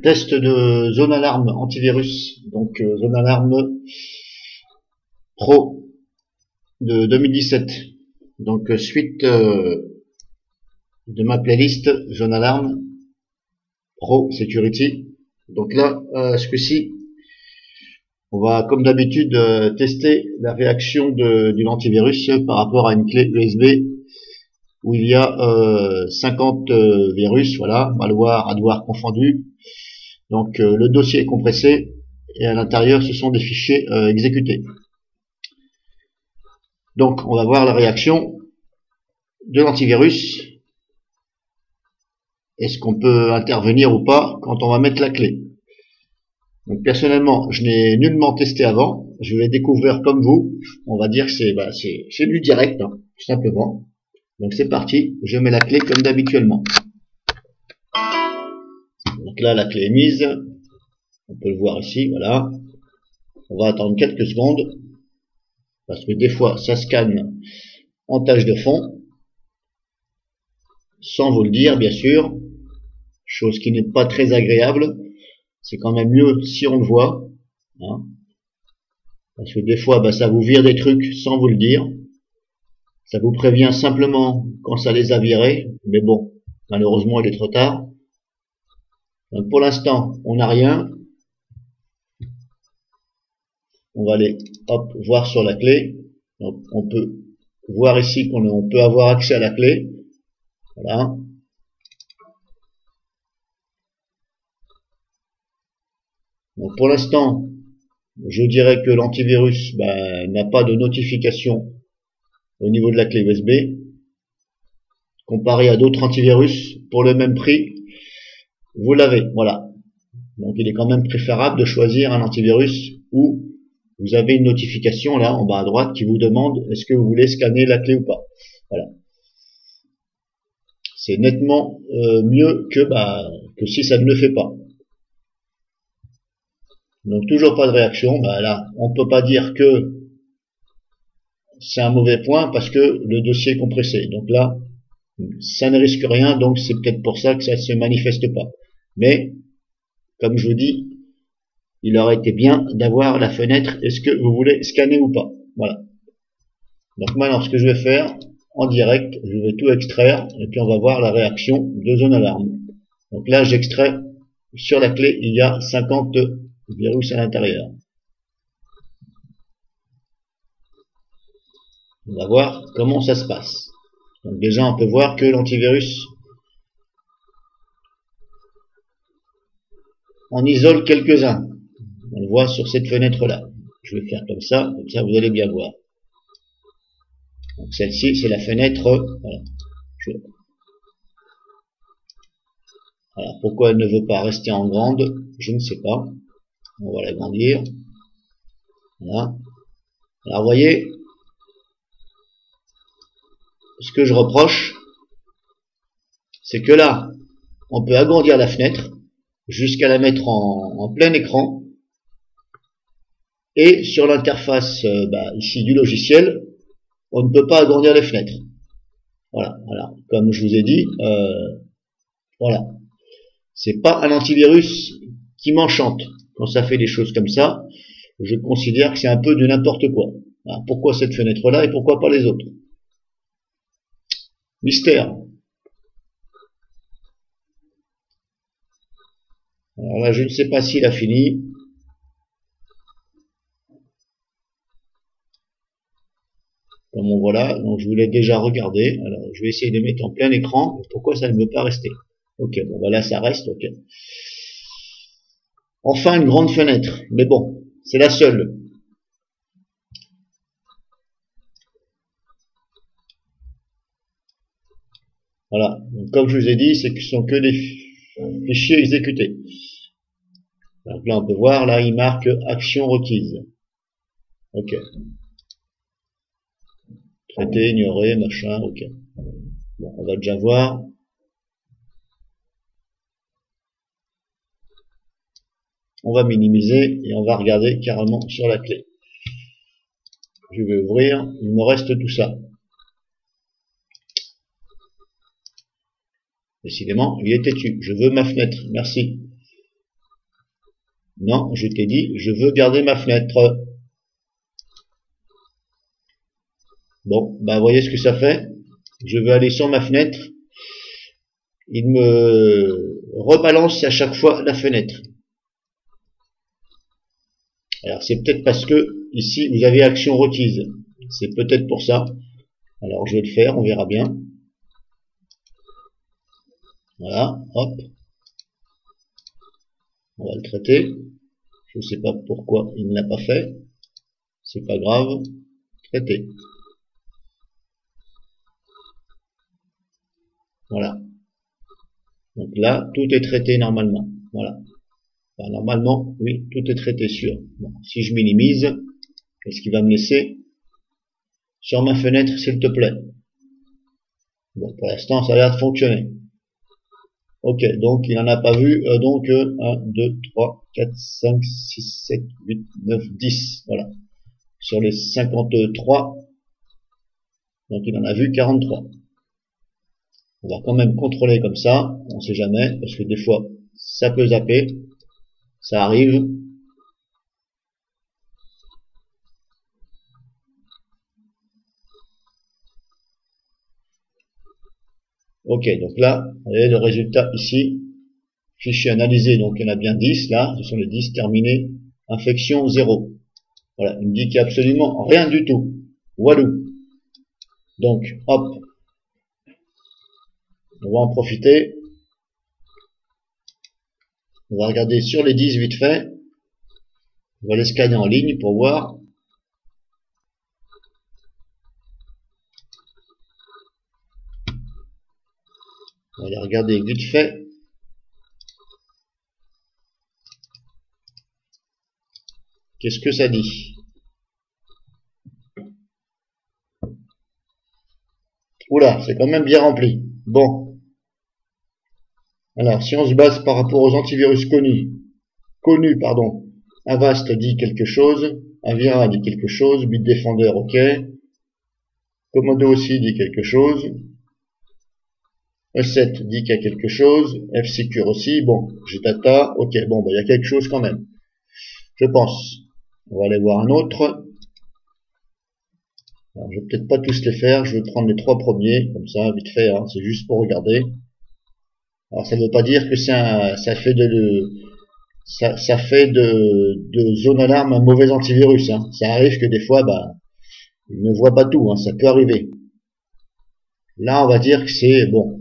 Test de zone alarme antivirus, donc zone alarme Pro de 2017. Donc suite de ma playlist zone alarme Pro Security. Donc là, ce coup-ci, on va comme d'habitude tester la réaction de l'antivirus par rapport à une clé USB où il y a 50 virus, voilà, malware, adware confondus. Donc le dossier est compressé et à l'intérieur ce sont des fichiers exécutés. Donc on va voir la réaction de l'antivirus. Est-ce qu'on peut intervenir ou pas quand on va mettre la clé? Donc personnellement, je n'ai nullement testé avant. Je vais découvrir comme vous. On va dire que c'est du direct, hein, tout simplement. Donc c'est parti. Je mets la clé comme d'habituellement. Donc là, la clé est mise. On peut le voir ici, voilà. On va attendre quelques secondes. Parce que des fois, ça scanne en tâche de fond. Sans vous le dire, bien sûr. Chose qui n'est pas très agréable. C'est quand même mieux si on le voit. Hein. Parce que des fois, ça vous vire des trucs sans vous le dire. Ça vous prévient simplement quand ça les a virés. Mais bon, malheureusement, il est trop tard. Donc pour l'instant, on n'a rien. On va aller hop, voir sur la clé. Donc on peut voir ici qu'on peut avoir accès à la clé. Voilà. Donc pour l'instant, je dirais que l'antivirus n'a pas de notification au niveau de la clé USB. Comparé à d'autres antivirus, pour le même prix, vous l'avez. Voilà. Donc il est quand même préférable de choisir un antivirus où vous avez une notification là en bas à droite qui vous demande est-ce que vous voulez scanner la clé ou pas. Voilà. C'est nettement mieux que si ça ne le fait pas. Donc toujours pas de réaction. Là, on peut pas dire que c'est un mauvais point parce que le dossier est compressé. Donc là, ça ne risque rien. Donc c'est peut-être pour ça que ça se manifeste pas. Mais comme je vous dis, il aurait été bien d'avoir la fenêtre. Est-ce que vous voulez scanner ou pas? Voilà. Donc maintenant, ce que je vais faire en direct, je vais tout extraire et puis on va voir la réaction de zone alarme. Donc là, j'extrais sur la clé, il y a 50 virus à l'intérieur. On va voir comment ça se passe. Donc déjà, on peut voir que l'antivirus en isole quelques-uns. On le voit sur cette fenêtre-là. Je vais faire comme ça vous allez bien voir. Donc celle-ci, c'est la fenêtre. Voilà. Alors pourquoi elle ne veut pas rester en grande, je ne sais pas. On va l'agrandir. Voilà. Alors vous voyez, ce que je reproche, c'est que là, on peut agrandir la fenêtre jusqu'à la mettre en plein écran. Et sur l'interface ici du logiciel, on ne peut pas agrandir les fenêtres. Voilà. Alors, comme je vous ai dit, voilà. C'est pas un antivirus qui m'enchante. Quand ça fait des choses comme ça, je considère que c'est un peu de n'importe quoi. Alors, pourquoi cette fenêtre-là et pourquoi pas les autres? Mystère. Alors là, je ne sais pas s'il a fini. Comme on voit là, donc je voulais déjà regarder. Alors, je vais essayer de mettre en plein écran. Pourquoi ça ne veut pas rester? Ok, bon, là, ça reste, ok. Enfin, une grande fenêtre. Mais bon, c'est la seule. Voilà. Donc, comme je vous ai dit, ce sont que des fichiers exécutés. Donc là, on peut voir, là, il marque action requise. Ok. Traiter, ignorer, machin, ok. Bon, on va déjà voir. On va minimiser et on va regarder carrément sur la clé. Je vais ouvrir, il me reste tout ça. Décidément, il est têtu. Je veux ma fenêtre, merci. Non, je t'ai dit, je veux garder ma fenêtre. Bon, bah, voyez ce que ça fait. Je veux aller sur ma fenêtre. Il me rebalance à chaque fois la fenêtre. Alors, c'est peut-être parce que, ici, vous avez action requise. C'est peut-être pour ça. Alors, je vais le faire, on verra bien. Voilà, hop. On va le traiter. Je ne sais pas pourquoi il ne l'a pas fait. C'est pas grave. Traiter. Voilà. Donc là, tout est traité normalement. Voilà. Enfin, normalement, oui, tout est traité sur. Bon, si je minimise, qu'est-ce qu'il va me laisser? Sur ma fenêtre, s'il te plaît. Bon, pour l'instant, ça a l'air de fonctionner. Ok, donc il n'en a pas vu. Donc 1, 2, 3, 4, 5, 6, 7, 8, 9, 10. Voilà. Sur les 53, donc il en a vu 43. On va quand même contrôler comme ça, on sait jamais, parce que des fois, ça peut zapper, ça arrive. Ok, donc là, vous voyez le résultat ici, fichier analysé, donc il y en a bien 10, là, ce sont les 10 terminés, infection 0. Voilà, il me dit qu'il n'y a absolument rien du tout. Walou. Donc, hop, on va en profiter. On va regarder sur les 10 vite fait. On va les scanner en ligne pour voir. On va les regarder vite fait. Qu'est-ce que ça dit? Oula, c'est quand même bien rempli. Bon. Alors, si on se base par rapport aux antivirus connus, Avast dit quelque chose, Avira dit quelque chose, Bitdefender, ok. Komodo aussi dit quelque chose. E7 dit qu'il y a quelque chose, F-Secure aussi, bon, Gdata, ok, bon, bah, il y a quelque chose quand même. Je pense. On va aller voir un autre. Alors, je vais peut-être pas tous les faire, je vais prendre les 3 premiers, comme ça, vite fait, hein, c'est juste pour regarder. Alors, ça ne veut pas dire que ça fait de zone alarme un mauvais antivirus, hein. Ça arrive que des fois, bah, il ne voit pas tout, hein, ça peut arriver. Là, on va dire que c'est bon.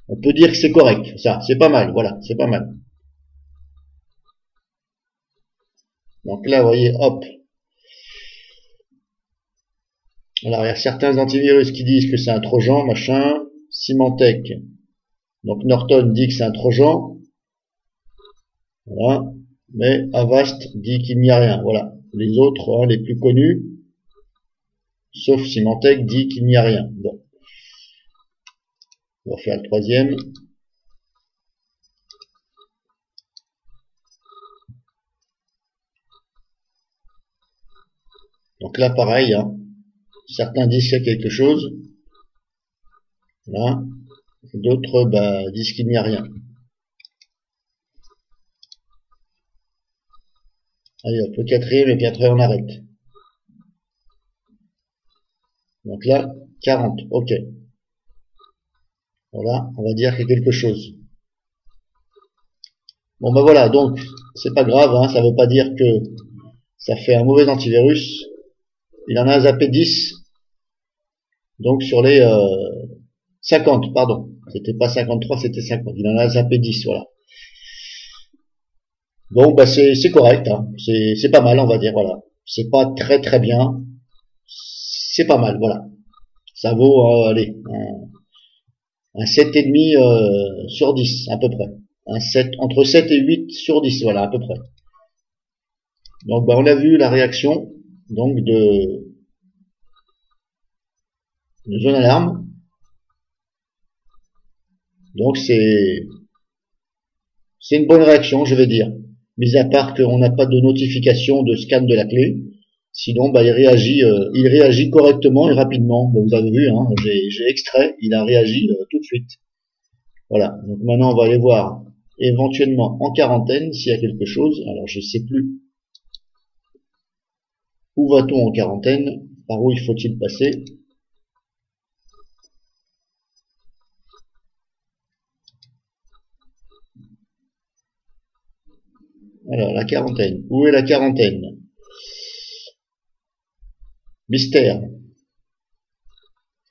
On peut dire que c'est correct, ça, c'est pas mal, voilà, c'est pas mal. Donc là, vous voyez, hop. Alors, il y a certains antivirus qui disent que c'est un trojan, machin. Symantec. Donc, Norton dit que c'est un trojan. Voilà. Mais Avast dit qu'il n'y a rien. Voilà. Les autres, hein, les plus connus, sauf Symantec, dit qu'il n'y a rien. Bon. On va faire le troisième. Donc là, pareil, hein. Certains disent qu'il y a quelque chose. Voilà. D'autres, bah, disent qu'il n'y a rien. Allez hop, le quatrième, et puis après on arrête. Donc là, 40, ok. Voilà, on va dire qu'il y a quelque chose. Bon ben voilà, donc c'est pas grave, hein, ça veut pas dire que ça fait un mauvais antivirus. Il en a zappé 10. Donc sur les 50, pardon. C'était pas 53, c'était 50. Il en a zappé 10, voilà. Bon, bah c'est correct, hein. C'est pas mal, on va dire, voilà. C'est pas très très bien. C'est pas mal, voilà. Ça vaut, allez, un 7,5 sur 10, à peu près. Un 7, entre 7 et 8 sur 10, voilà, à peu près. Donc, bah, on a vu la réaction, donc, de zone alarme. Donc, c'est une bonne réaction, je vais dire. Mis à part qu'on n'a pas de notification de scan de la clé. Sinon, bah, il réagit correctement et rapidement. Bah, vous avez vu, hein, j'ai extrait, il a réagi tout de suite. Voilà. Donc maintenant, on va aller voir éventuellement en quarantaine s'il y a quelque chose. Alors je sais plus où va-t-on en quarantaine, par où il faut-il passer. Alors la quarantaine, où est la quarantaine? Mystère.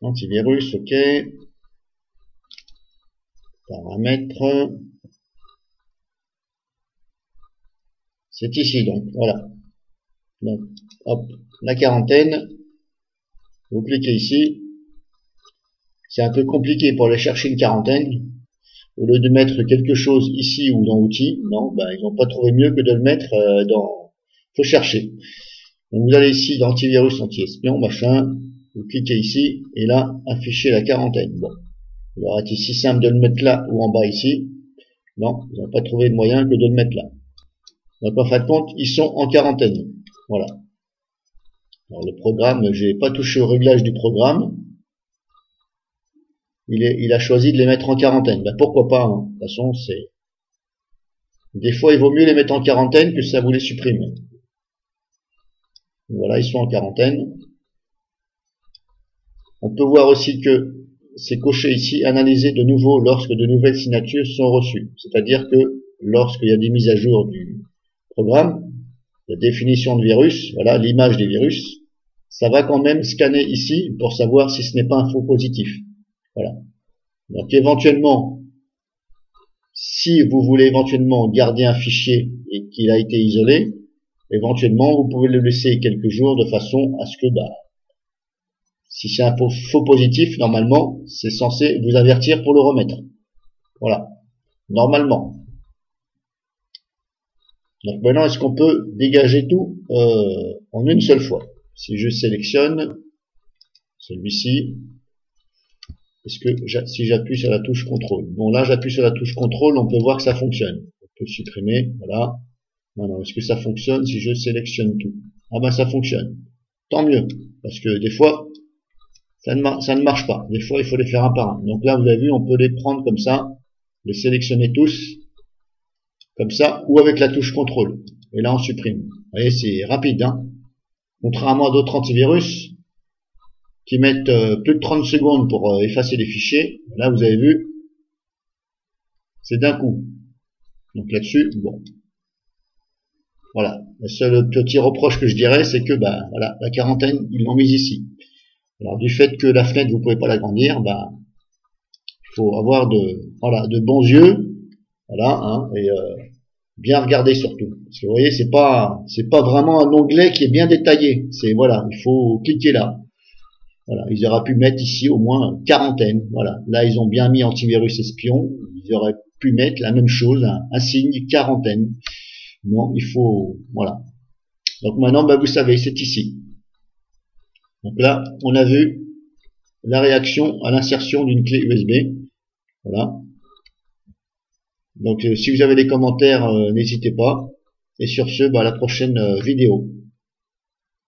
Antivirus, ok. Paramètres. C'est ici donc, voilà. Donc, hop, la quarantaine. Vous cliquez ici. C'est un peu compliqué pour aller chercher une quarantaine. Au lieu de mettre quelque chose ici ou dans outils, non, ben, ils n'ont pas trouvé mieux que de le mettre dans... Faut chercher. Donc vous allez ici dans antivirus, anti-espion, machin. Vous cliquez ici et là, afficher la quarantaine. Bon, il aurait été si simple de le mettre là ou en bas ici. Non, ils n'ont pas trouvé de moyen que de le mettre là. Donc en fin de compte, ils sont en quarantaine. Voilà. Alors le programme, j'ai pas touché au réglage du programme. Il a choisi de les mettre en quarantaine. Ben pourquoi pas, hein. De toute façon, c'est... Des fois, il vaut mieux les mettre en quarantaine que ça vous les supprime. Voilà, ils sont en quarantaine. On peut voir aussi que c'est coché ici, analyser de nouveau lorsque de nouvelles signatures sont reçues. C'est-à-dire que lorsqu'il y a des mises à jour du programme, la définition de virus, voilà, l'image des virus, ça va quand même scanner ici pour savoir si ce n'est pas un faux positif. Voilà. Donc éventuellement, si vous voulez éventuellement garder un fichier et qu'il a été isolé, éventuellement vous pouvez le laisser quelques jours de façon à ce que, bah, si c'est un faux positif, normalement, c'est censé vous avertir pour le remettre. Voilà. Normalement. Donc maintenant, est-ce qu'on peut dégager tout en une seule fois? Si je sélectionne celui-ci, est-ce que si j'appuie sur la touche contrôle? Bon, là, j'appuie sur la touche contrôle, on peut voir que ça fonctionne. On peut supprimer, voilà. Maintenant, est-ce que ça fonctionne si je sélectionne tout? Ah ben, ça fonctionne. Tant mieux, parce que des fois, ça ne marche pas. Des fois, il faut les faire un par un. Donc là, vous avez vu, on peut les prendre comme ça, les sélectionner tous, comme ça, ou avec la touche contrôle. Et là, on supprime. Vous voyez, c'est rapide, hein. Contrairement à d'autres antivirus, qui mettent plus de 30 secondes pour effacer les fichiers. Là, vous avez vu, c'est d'un coup. Donc là-dessus, bon. Voilà. Le seul petit reproche que je dirais, c'est que, bah, voilà, la quarantaine, ils l'ont mise ici. Alors, du fait que la fenêtre, vous pouvez pas l'agrandir, bah, il faut avoir de bons yeux, voilà, hein, et bien regarder surtout. Parce que vous voyez, c'est pas vraiment un onglet qui est bien détaillé. C'est, voilà, il faut cliquer là. Voilà, ils auraient pu mettre ici au moins quarantaine. Voilà, là ils ont bien mis antivirus espion. Ils auraient pu mettre la même chose, un signe quarantaine. Non, il faut, voilà. Donc maintenant, bah, vous savez, c'est ici. Donc là, on a vu la réaction à l'insertion d'une clé USB. Voilà. Donc si vous avez des commentaires, n'hésitez pas. Et sur ce, bah, à la prochaine vidéo.